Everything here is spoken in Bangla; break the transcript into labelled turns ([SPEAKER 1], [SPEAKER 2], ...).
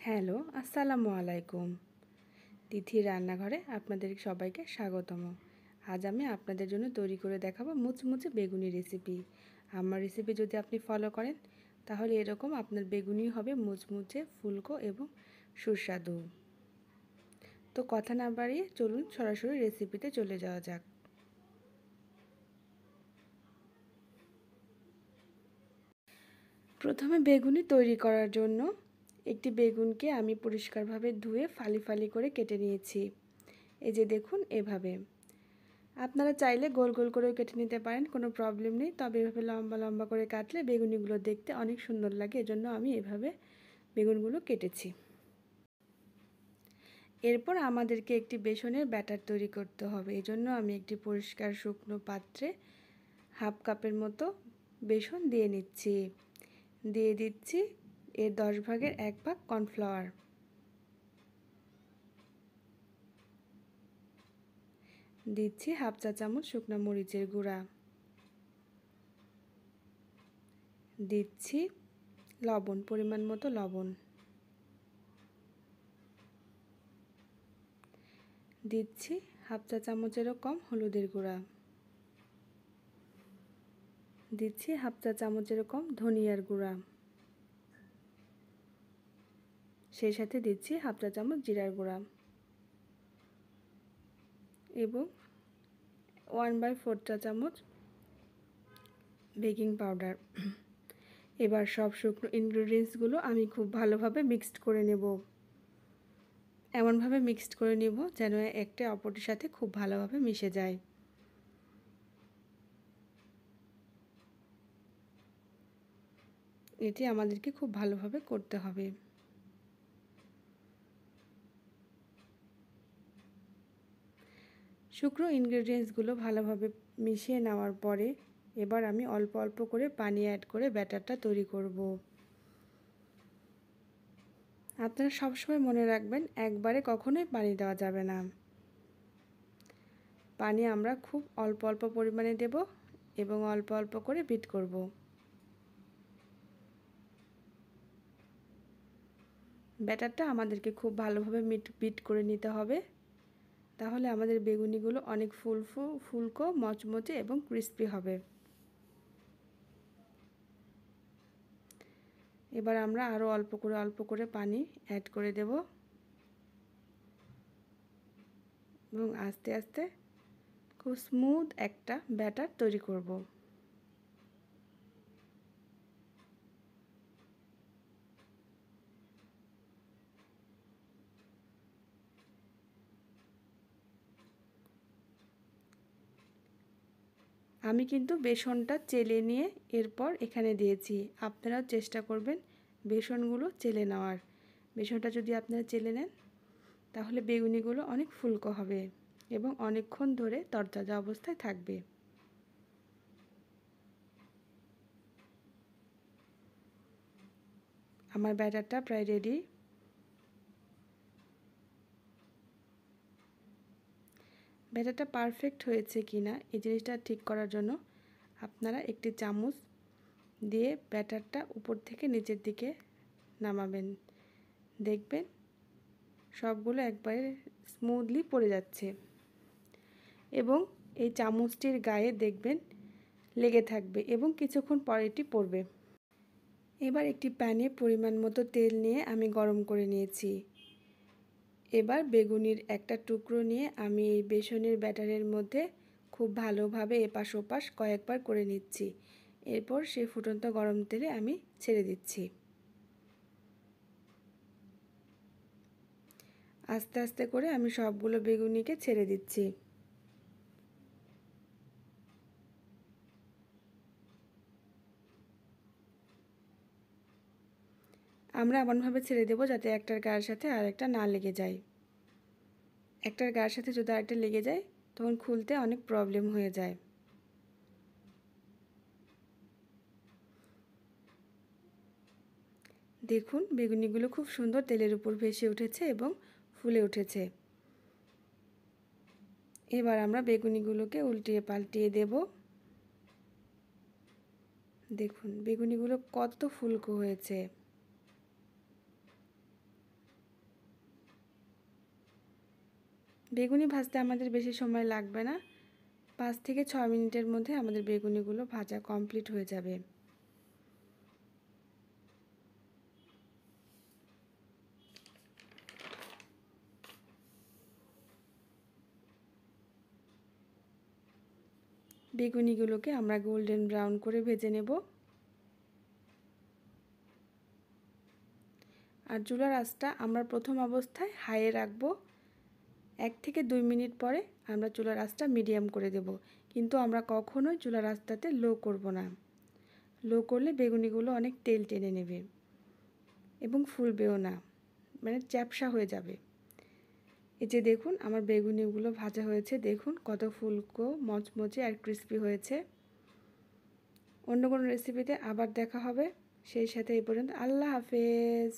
[SPEAKER 1] হ্যালো, আসসালামু আলাইকুম। তিথির রান্নাঘরে আপনাদের সবাইকে স্বাগতম। আজ আমি আপনাদের জন্য তৈরি করে দেখাবো মুচমুচে বেগুনি রেসিপি। আমার রেসিপি যদি আপনি ফলো করেন তাহলে এরকম আপনার বেগুনি হবে মুচমুচে, ফুলকো এবং সুস্বাদু। তো কথা না বাড়িয়ে চলুন সরাসরি রেসিপিতে চলে যাওয়া যাক। প্রথমে বেগুনি তৈরি করার জন্য একটি বেগুনকে আমি পরিষ্কারভাবে ধুয়ে ফালি ফালি করে কেটে নিয়েছি। এই যে দেখুন এভাবে। আপনারা চাইলে গোল গোল করেও কেটে নিতে পারেন, কোনো প্রবলেম নেই। তবে এভাবে লম্বা লম্বা করে কাটলে বেগুনিগুলো দেখতে অনেক সুন্দর লাগে, এজন্য আমি এভাবে বেগুনগুলো কেটেছি। এরপর আমাদেরকে একটি বেসনের ব্যাটার তৈরি করতে হবে। এজন্য আমি একটি পরিষ্কার শুকনো পাত্রে হাফ কাপের মতো বেসন দিয়ে নিচ্ছি। দিয়ে দিচ্ছি এর 10 ভাগের 1 ভাগ কর্নফ্লাওয়ার। দিচ্ছি হাফ চা চামচ শুকনো মরিচের গুঁড়া। দিচ্ছি লবণ, পরিমাণ মতো লবণ। দিচ্ছি হাফ চা চামচেরও কম হলুদের গুঁড়া। দিচ্ছি হাফ চা চামচেরও কম ধনিয়ার গুঁড়া। সেই সাথে দিচ্ছি হাফ চা চামচ জিরার গুঁড়া এবং 1/4 চা চামচ বেকিং পাউডার। এবার সব শুকনো ইনগ্রেডিয়েন্টসগুলো আমি খুব ভালোভাবে মিক্সড করে নেব। এমনভাবে মিক্সড করে নেব যেন একটা অপরটির সাথে খুব ভালোভাবে মিশে যায়। এটি আমাদেরকে খুব ভালোভাবে করতে হবে। শুকনো ইনগ্রেডিয়েন্টসগুলো ভালোভাবে মিশিয়ে নেওয়ার পরে এবার আমি অল্প অল্প করে পানি অ্যাড করে ব্যাটারটা তৈরি করব। আপনারা সবসময় মনে রাখবেন একবারে কখনোই পানি দেওয়া যাবে না। পানি আমরা খুব অল্প অল্প পরিমাণে দেব এবং অল্প অল্প করে বিট করব। ব্যাটারটা আমাদেরকে খুব ভালোভাবে বিট করে নিতে হবে, তাহলে আমাদের বেগুনিগুলো অনেক ফুলকো, মচমচে এবং ক্রিস্পি হবে। এবার আমরা আরও অল্প করে পানি অ্যাড করে দেব এবং আস্তে আস্তে খুব স্মুথ একটা ব্যাটার তৈরি করব। আমি কিন্তু বেসনটা চেলে নিয়ে এরপর এখানে দিয়েছি। আপনারাও চেষ্টা করবেন বেসনগুলো চেলে নেওয়ার। বেসনটা যদি আপনারা চেলে নেন তাহলে বেগুনিগুলো অনেক ফুলকো হবে এবং অনেকক্ষণ ধরে তরতাজা অবস্থায় থাকবে। আমার ব্যাটারটা প্রায় রেডি। ব্যাটারটা পারফেক্ট হয়েছে কিনা এই জিনিসটা ঠিক করার জন্য আপনারা একটি চামচ দিয়ে ব্যাটারটা উপর থেকে নিচের দিকে নামাবেন। দেখবেন সবগুলো একবারে স্মুথলি পড়ে যাচ্ছে এবং এই চামচটির গায়ে দেখবেন লেগে থাকবে এবং কিছুক্ষণ পর এটি পড়বে। এবার একটি প্যানে পরিমাণ মতো তেল নিয়ে আমি গরম করে নিয়েছি। এবার বেগুনির একটা টুকরো নিয়ে আমি এই বেসনের ব্যাটারের মধ্যে খুব ভালোভাবে এপাশ ওপাশ কয়েকবার করে নিচ্ছি। এরপর সেই ফুটন্ত গরম তেলে আমি ছেড়ে দিচ্ছি। আস্তে আস্তে করে আমি সবগুলো বেগুনিকে ছেড়ে দিচ্ছি। আমরা এমনভাবে ছেড়ে দেব যাতে একটার গায়ের সাথে আরেকটা না লেগে যায়। একটার গায়ের সাথে যদি আরেকটা লেগে যায় তখন খুলতে অনেক প্রবলেম হয়ে যায়। দেখুন বেগুনিগুলো খুব সুন্দর তেলের উপর ভেসে উঠেছে এবং ফুলে উঠেছে। এবার আমরা বেগুনিগুলোকে উল্টিয়ে পাল্টিয়ে দেব। দেখুন বেগুনিগুলো কত ফুলকো হয়েছে। বেগুনি ভাজতে আমাদের বেশি সময় লাগবে না, 5 থেকে 6 মিনিটের মধ্যে আমাদের বেগুনিগুলো ভাজা কমপ্লিট হয়ে যাবে। বেগুনিগুলোকে আমরা গোল্ডেন ব্রাউন করে ভেজে নেব। আর চুলার আঁচটা আমরা প্রথম অবস্থায় হাইয়ে রাখবো। 1 থেকে 2 মিনিট পরে আমরা চুলার আঁচটা মিডিয়াম করে দেব, কিন্তু আমরা কখনোই চুলার আঁচটাতে লো করব না। লো করলে বেগুনিগুলো অনেক তেল টেনে নেবে এবং ফুলবেও না, মানে চ্যাপসা হয়ে যাবে। এই যে দেখুন আমার বেগুনিগুলো ভাজা হয়েছে, দেখুন কত ফুলকো মচমচে আর ক্রিস্পি হয়েছে। অন্য কোনো রেসিপিতে আবার দেখা হবে, সেই সাথে এই পর্যন্ত আল্লাহ হাফেজ।